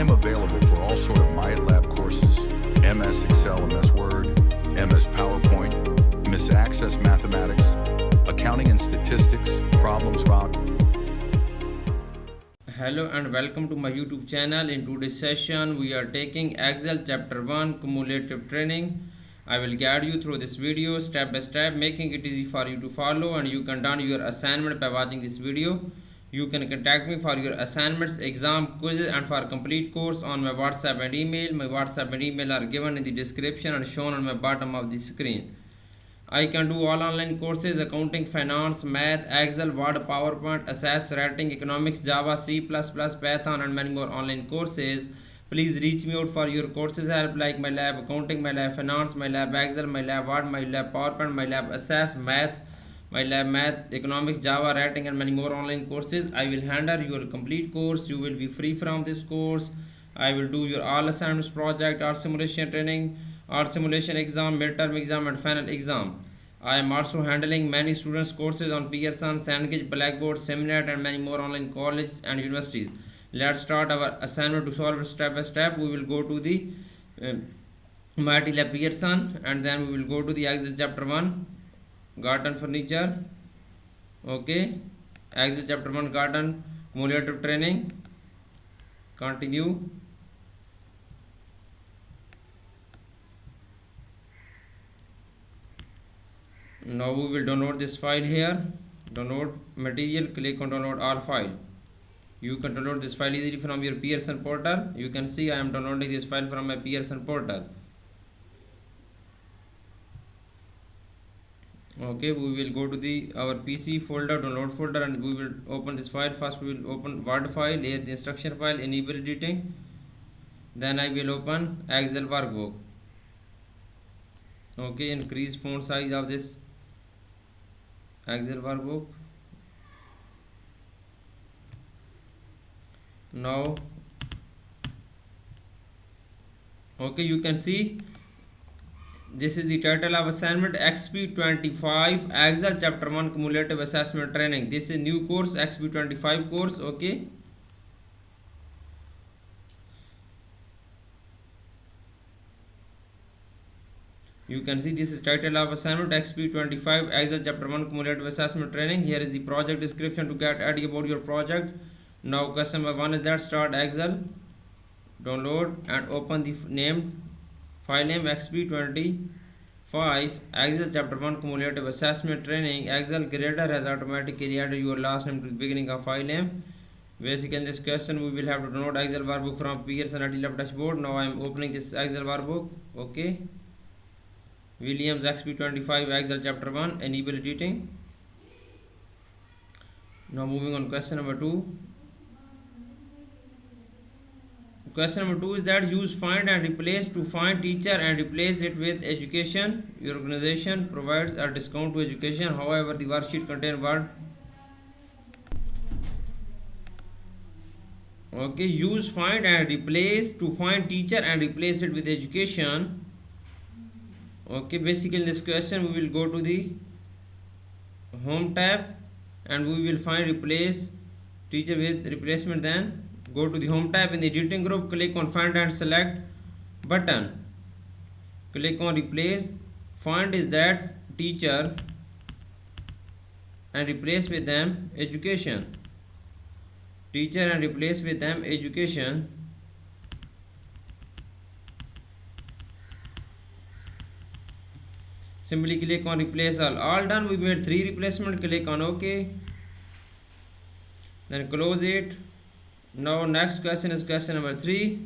I'm available for all sort of MyLab courses, MS Excel, MS Word, MS PowerPoint, MS Access Mathematics, Accounting and Statistics, Problems Rock. Hello and welcome to my YouTube channel. In today's session, we are taking Excel Chapter 1 Cumulative Training. I will guide you through this video step by step, making it easy for you to follow, and you can done your assignment by watching this video. You can contact me for your assignments, exam, quizzes, and for complete course on my WhatsApp and email. My WhatsApp and email are given in the description and shown on my bottom of the screen. I can do all online courses: accounting, finance, math, Excel, Word, PowerPoint, Access, writing, economics, Java, C++, Python, and many more online courses. Please reach me out for your courses help like MyLab Accounting, MyLab Finance, MyLab Excel, MyLab Word, MyLab PowerPoint, MyLab Access, Math, MyLab Math, Economics, Java, writing, and many more online courses. I will handle your complete course. You will be free from this course. I will do your all assignments, project, or simulation training, or simulation exam, midterm exam, and final exam. I am also handling many students courses on Pearson, Cengage, Blackboard, Seminet, and many more online colleges and universities. Let's start our assignment. To solve it step by step, we will go to the MyLab Pearson, and then we will go to the Excel chapter 1 garden furniture. Okay, Excel chapter 1 garden cumulative training. Continue. Now we will download this file here. Download material, click on download all file. You can download this file easily from your Pearson portal. You can see I am downloading this file from my Pearson portal. Okay, we will go to the our PC folder, download folder, and we will open this file. First we will open Word file, here the instruction file, enable editing. Then I will open Excel workbook. Okay, increase font size of this Excel workbook. Now okay, you can see this is the title of assignment XP25 Excel chapter 1 cumulative assessment training. This is new course, XP25 course. Okay, you can see this is title of assignment XP25 Excel chapter 1 cumulative assessment training. Here is the project description to get idea about your project. Now question number 1 is that start Excel, download and open the named file name XP25 Excel chapter 1 cumulative assessment training. Excel creator has automatically added your last name to the beginning of file name. Basically in this question we will have to download Excel workbook from Pearson IT dashboard. Now I am opening this Excel workbook. Okay, Williams XP25 Excel chapter 1, enable editing. Now moving on question number 2. Question number 2 is that use find and replace to find teacher and replace it with education. Your organization provides a discount to education. However, the worksheet contains word. Okay, use find and replace to find teacher and replace it with education. Okay, basically in this question we will go to the home tab and we will find replace teacher with replacement. Then go to the home tab. In the editing group, click on find and select button. Click on replace. Find is that teacher and replace with them education. Teacher and replace with them education. Simply click on replace all. All done. We made 3 replacement. Click on OK. Then close it. Now next question is question number 3.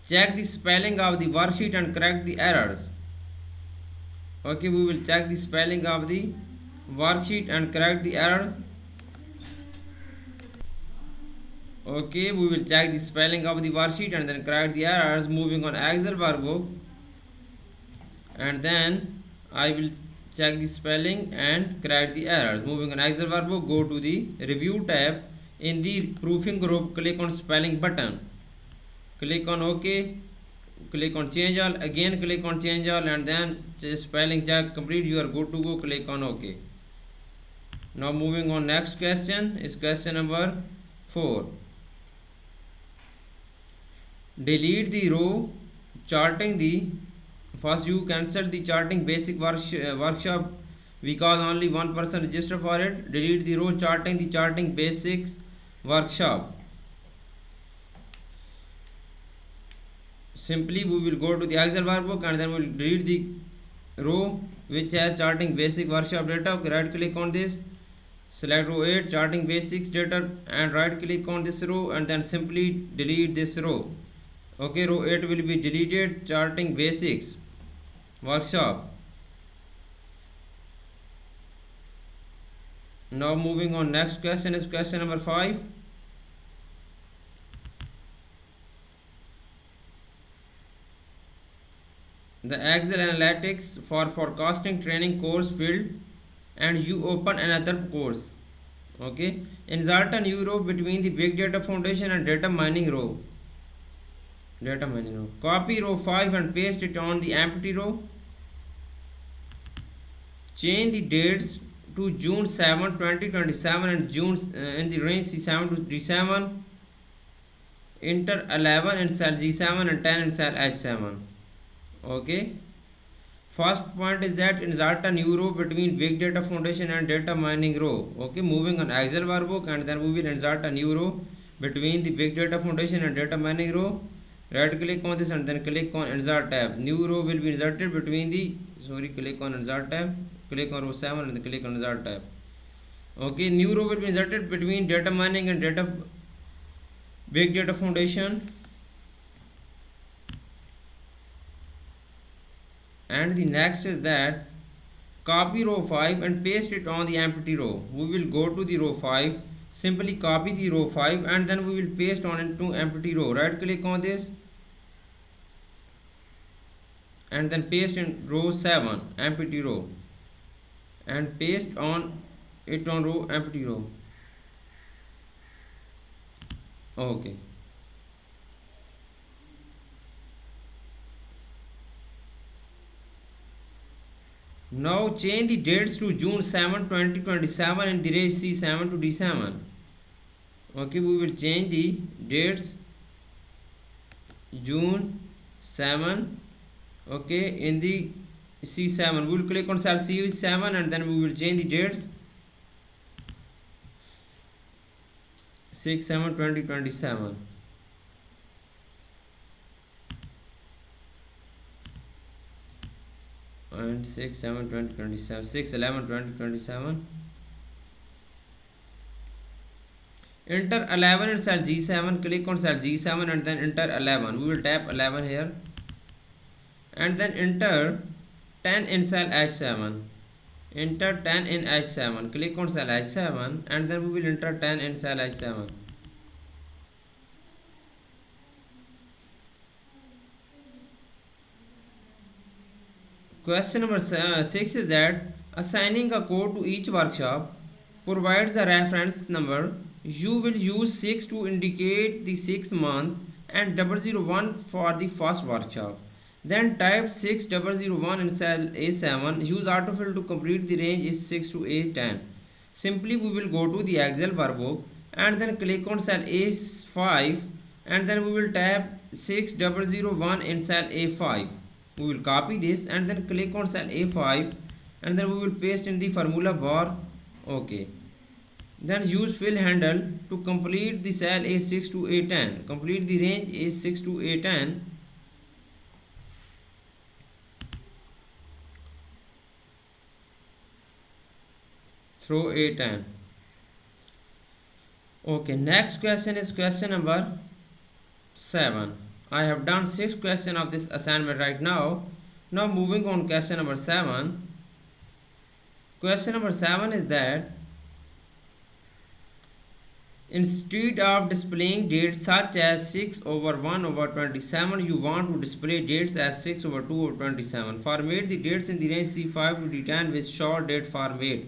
Check the spelling of the worksheet and correct the errors. Okay, we will check the spelling of the worksheet and correct the errors. Okay, we will check the spelling of the worksheet and then correct the errors. Moving on Excel workbook, and then I will check the spelling and correct the errors. Moving on Excel workbook, go to the review tab. In the proofing group, click on spelling button. Click on OK. Click on change all. Again click on change all, and then spelling check complete. You are good to go. Click on OK. Now moving on next question is question number 4. delete the row charting the first. You cancel the charting basic workshop because only one person registered for it. Delete the row charting the charting basics workshop. Simply we will go to the Excel workbook and then we will delete the row which has charting basic workshop data. Okay, right click on this, select row 8 charting basics data and right click on this row and then simply delete this row. Okay, row 8 will be deleted, charting basics workshop. Now moving on, next question is question number 5. The Excel Analytics for Forecasting Training course filled and you open another course. Okay, insert a new row between the Big Data Foundation and Data Mining row. Copy row 5 and paste it on the empty row. Change the dates to June 7, 2027 and June in the range C7 to D7. Enter 11 in cell G7 and 10 in cell H7. Okay, first point is that insert a new row between Big Data Foundation and Data Mining row. Okay, moving on Excel workbook and then we will insert a new row between the Big Data Foundation and Data Mining row. Right click on this and then click on insert tab. New row will be inserted between the click on insert tab, click on row 7 and then click on insert tab. Okay, new row will be inserted between Data Mining and Big Data Foundation. And the next is that copy row 5 and paste it on the empty row. We will go to the row 5, simply copy the row 5 and then we will paste on into empty row. Right click on this and then paste in row 7 empty row and paste on it on row empty row. Okay, now change the dates to June 7, 2027 in the range C7 to D7. Okay, we will change the dates June 7, okay, in the C7. We will click on cell C7 and then we will change the dates 6/7/2027. And 6/7/2027, 6/11/2027. Enter 11 in cell G7. Click on cell G7 and then enter 11. We will tap 11 here and then enter 10 in cell H7. Enter 10 in H7. Click on cell H7 and then we will enter 10 in cell H7. Question number 6 is that assigning a code to each workshop provides a reference number. You will use 6 to indicate the 6th month and 001 for the first workshop. Then type 6001 in cell A7. Use autofill to complete the range is 6 to A10. Simply we will go to the Excel workbook and then click on cell A5 and then we will tap 6001 in cell A5. We will copy this and then click on cell A5 and then we will paste in the formula bar. Okay, then use fill handle to complete the cell A6 to A10. Complete the range A6 to A10. Through A10. Okay, next question is question number 7. I have done 6 questions of this assignment right now. Now moving on question number 7. Question number 7 is that instead of displaying dates such as 6/1/27, you want to display dates as 6/2/27. Format the dates in the range C5 to D10 with short date format.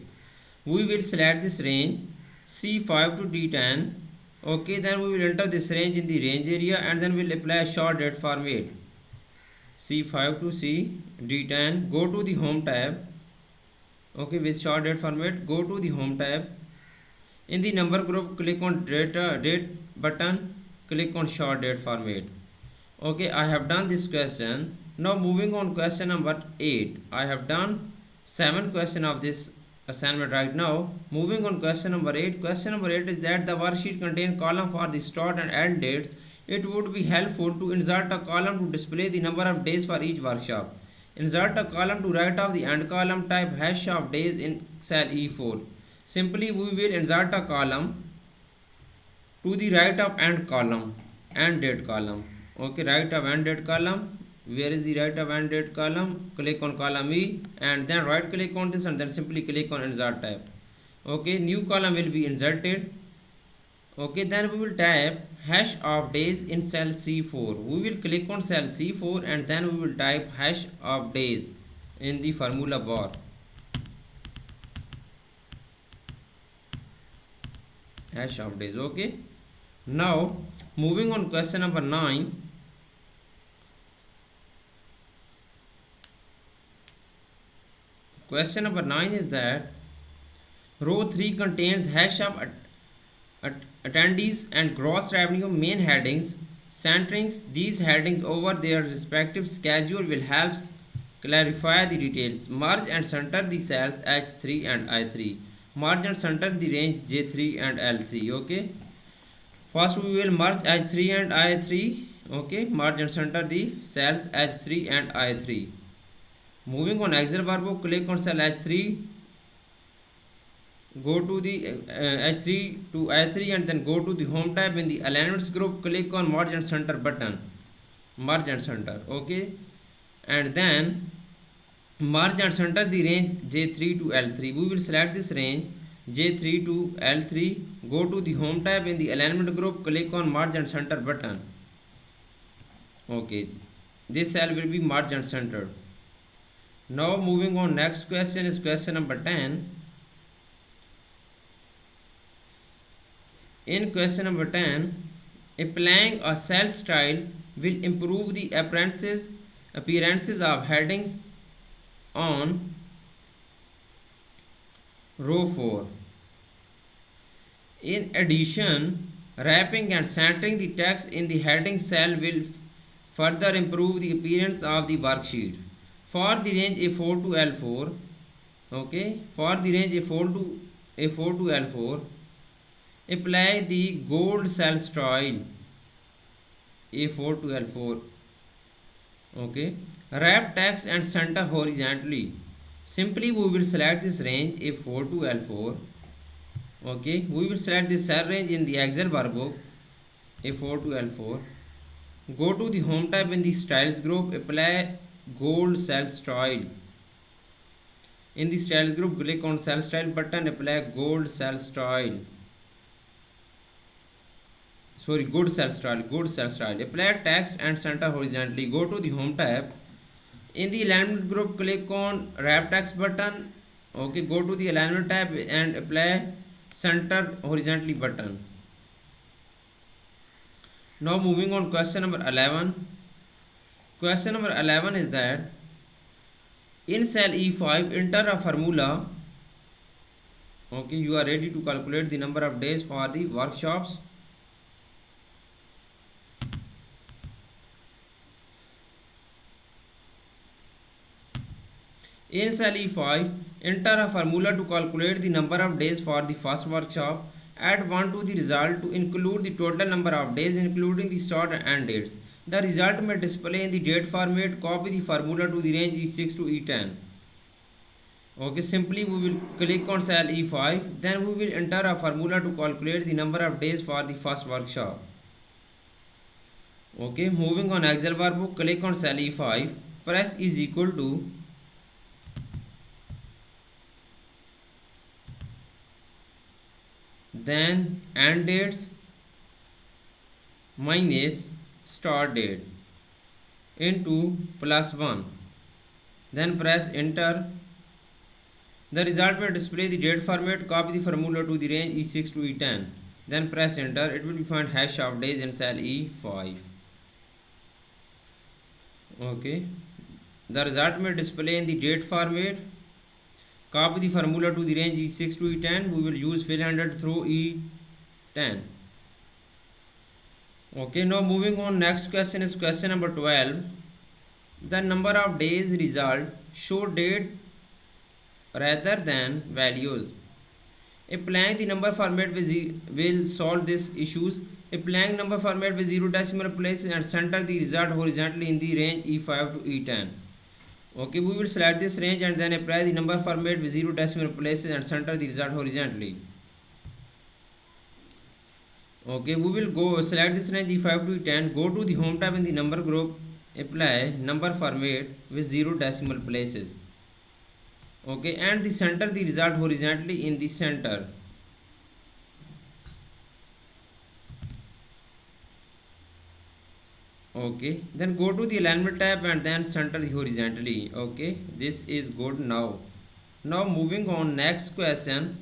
We will select this range C5 to D10. Okay, then we will enter this range in the range area and then we'll apply short date format C5 to C D10. Go to the home tab. Okay, with short date format, go to the home tab. In the number group, click on date button, click on short date format. Okay, I have done this question. Now moving on question number 8. I have done 7 question of this assignment right now. Moving on question number 8. Question number 8 is that the worksheet contain column for the start and end dates. It would be helpful to insert a column to display the number of days for each workshop. Insert a column to write off the end column, type hash of days in cell E4. Simply we will insert a column to the right of end column and date column. Okay, right of end date column. Where is the right of end date column? Click on column E and then right click on this and then simply click on insert tab. Okay, new column will be inserted. Okay, then we will type hash of days in cell C4. We will click on cell C4 and then we will type hash of days in the formula bar. Hash of days. Okay, now moving on question number 9. Question number 9 is that row 3 contains hash of attendees and gross revenue main headings. Centering these headings over their respective schedule will help clarify the details. Merge and center the cells H3 and I3. Merge and center the range J3 and L3. Okay. First we will merge H3 and I3. Okay. Merge and center the cells H3 and I3. Moving on Excel workbook, click on cell H3, go to the H3 to I3 and then go to the home tab. In the alignments group, click on merge and center button, merge and center. Okay, and then merge and center the range J3 to L3. We will select this range J3 to L3, go to the home tab. In the alignment group, click on merge and center button. Okay, this cell will be merged and centered. Now moving on, next question is question number 10. In question number 10, applying a cell style will improve the appearances of headings on row 4. In addition, wrapping and centering the text in the heading cell will further improve the appearance of the worksheet. For the range A4 to L4, okay, for the range A4 to L4, apply the gold cell style A4 to L4. Okay, wrap text and center horizontally. Simply we will select this range A4 to L4. Okay, we will select this cell range in the Excel workbook A4 to L4. Go to the home tab. In the styles group, apply gold cell style. In the styles group, click on cell style button, apply gold cell style. Sorry, good cell style. Apply text and center horizontally. Go to the home tab. In the alignment group, click on wrap text button. Okay, go to the alignment tab and apply center horizontally button. Now moving on question number 11. Question number 11 is that in cell E5 enter a formula. Okay, you are ready to calculate the number of days for the workshops. In cell E5 enter a formula to calculate the number of days for the first workshop. Add 1 to the result to include the total number of days including the start and end dates. The result may display in the date format. Copy the formula to the range E6 to E10. Okay, simply we will click on cell E5. Then we will enter a formula to calculate the number of days for the first workshop. Okay, moving on Excel workbook, click on cell E5. Press is equal to then end dates minus start date into +1, then press enter. The result will display the date format. Copy the formula to the range E6 to E10, then press enter. It will be found hash of days in cell E5. Okay, the result may display in the date format. Copy the formula to the range E6 to E10. We will use fill handle through E10. Okay, now moving on, next question is question number 12. The number of days result show date rather than values. Applying the number format will solve these issues. Applying number format with 0 decimal places and center the result horizontally in the range E5 to E10. Okay, we will select this range and then apply the number format with 0 decimal places and center the result horizontally. Okay, we will go select this range E5 to E10, go to the home tab in the number group, apply number format with 0 decimal places. Okay, and the center the result horizontally in the center. Okay, then go to the alignment tab and then center the horizontally. Okay, this is good. Now moving on, next question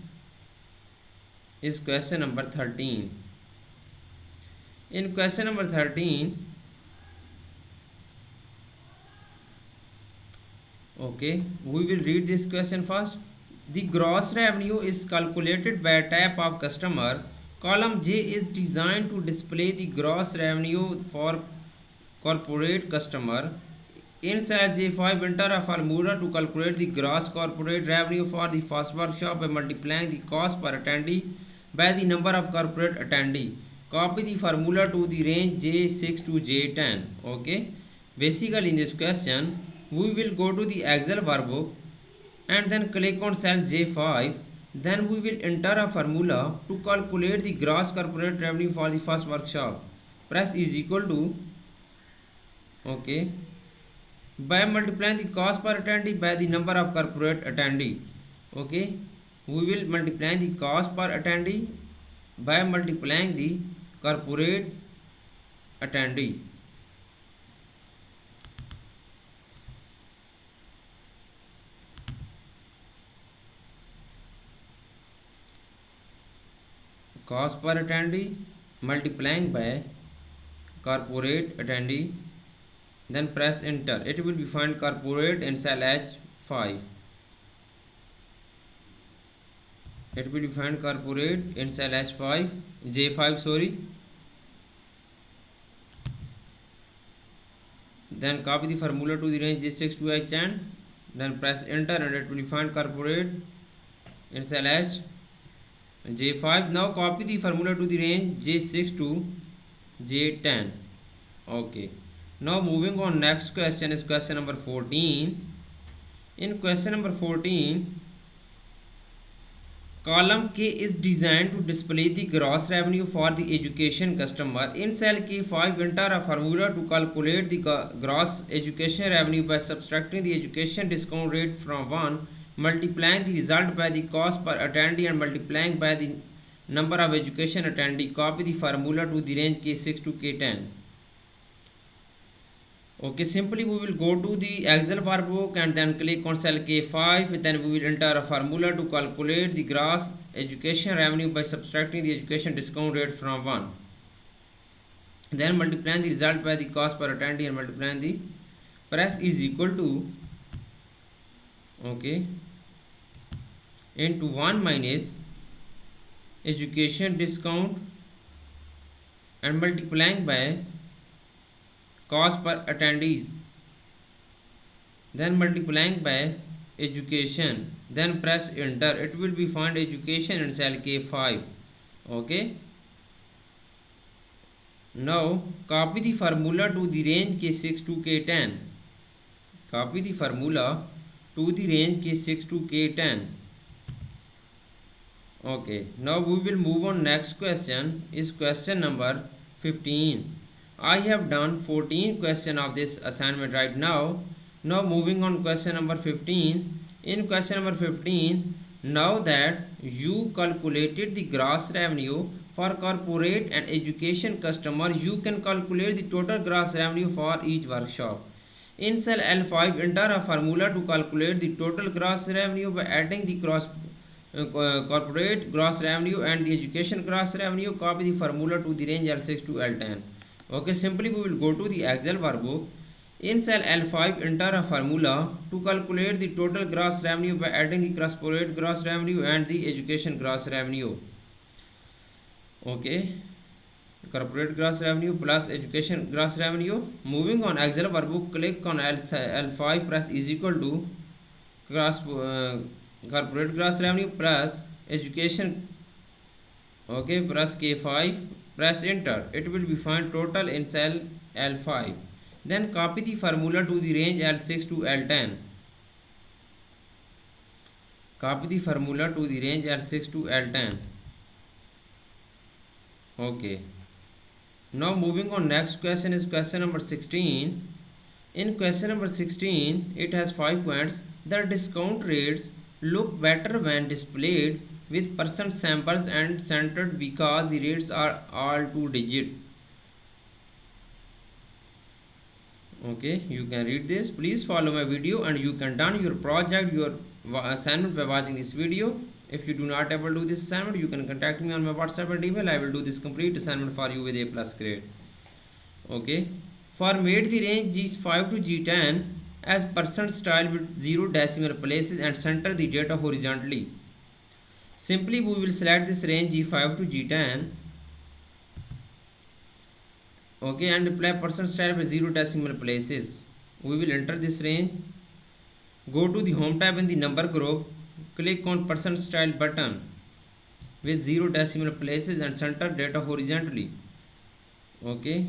is question number 13. In question number 13, okay, we will read this question first. The gross revenue is calculated by a type of customer. Column J is designed to display the gross revenue for corporate customer. In cell J5, enter a formula to calculate the gross corporate revenue for the first workshop by multiplying the cost per attendee by the number of corporate attendee. Copy the formula to the range J6 to J10. Okay, basically in this question we will go to the Excel workbook and then click on cell J5. Then we will enter a formula to calculate the gross corporate revenue for the first workshop. Press is equal to, okay, by multiplying the cost per attendee by the number of corporate attendee. Okay, we will multiply the cost per attendee by multiplying the corporate attendee. Cost per attendee multiplying by corporate attendee, then press enter. It will be find corporate in cell H5. It will be find corporate in cell H5 J5, sorry. Then copy the formula to the range J6 to H10, then press enter and it will be find corporate in cell H J5. Now copy the formula to the range J6 to J10. Okay, now moving on, next question is question number 14. In question number 14, column K is designed to display the gross revenue for the education customer. In cell K5, enter a formula to calculate the gross education revenue by subtracting the education discount rate from 1, multiplying the result by the cost per attendee and multiplying by the number of education attendee. Copy the formula to the range K6 to K10. Okay, simply we will go to the Excel workbook and then click on cell K5. Then we will enter a formula to calculate the gross education revenue by subtracting the education discount rate from 1. Then multiplying the result by the cost per attendee and multiplying the press is equal to, okay, into 1 minus education discount and multiplying by cost per attendees, then multiplying by education, then press enter. It will be find education in cell K5. Okay, now copy the formula to the range K6 to K10. Copy the formula to the range K6 to K10. Okay, now we will move on. Next question is question number 15. I have done 14 question of this assignment right now. Now moving on question number 15. In question number 15, now that you calculated the gross revenue for corporate and education customer, you can calculate the total gross revenue for each workshop. In cell L5, enter a formula to calculate the total gross revenue by adding the corporate gross revenue and the education gross revenue. Copy the formula to the range L6 to L10. Okay, simply we will go to the Excel workbook. In cell L5, enter a formula to calculate the total gross revenue by adding the corporate gross revenue and the education gross revenue. Okay, corporate gross revenue plus education gross revenue. Moving on Excel workbook, click on L5, press is equal to corporate gross revenue plus education, okay, plus K5, press enter. It will be find total in cell L5. Then copy the formula to the range L6 to L10. Copy the formula to the range L6 to L10. Okay. Now moving on, next question is question number 16. In question number 16, it has 5 points. The discount rates look better when displayed with percent samples and centered because the rates are all 2-digit. Okay, you can read this. Please follow my video and you can done your project, your assignment by watching this video. If you do not able to do this assignment, you can contact me on my WhatsApp and email. I will do this complete assignment for you with A+ grade. Okay. Format the range G5 to G10 as percent style with 0 decimal places and center the data horizontally. Simply we will select this range G5 to G10. Okay, and apply percent style with 0 decimal places. We will enter this range. Go to the home tab in the number group. Click on percent style button with 0 decimal places and center data horizontally. Okay,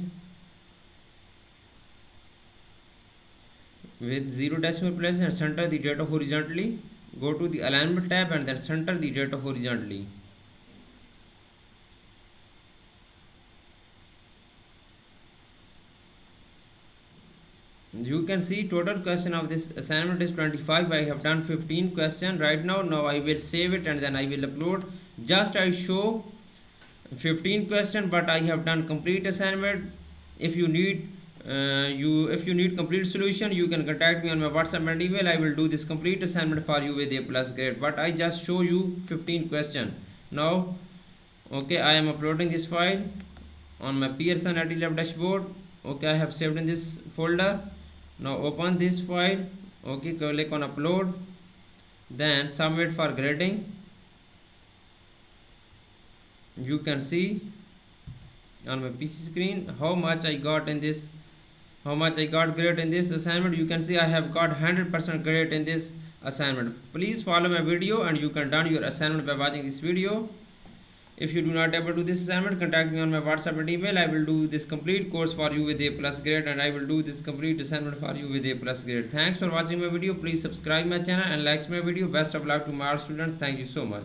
with 0 decimal places and center the data horizontally. Go to the alignment tab and then center the data horizontally. You can see total question of this assignment is 25. I have done 15 question right now. Now I will save it and then I will upload. Just I show 15 question, but I have done complete assignment. If you need complete solution, you can contact me on my WhatsApp and email. I will do this complete assignment for you with A+ grade, but I just show you 15 question now. Okay, I am uploading this file on my Pearson ITLab dashboard. Okay, I have saved in this folder. Now open this file. Okay, click on upload, then submit for grading. You can see on my PC screen how much I got in this, how much I got grade in this assignment. You can see I have got 100% grade in this assignment. Please follow my video and you can done your assignment by watching this video. If you do not able to do this assignment, contact me on my WhatsApp and email. I will do this complete course for you with A+ grade and I will do this complete assignment for you with A+ grade. Thanks for watching my video. Please subscribe my channel and like my video. Best of luck to my students. Thank you so much.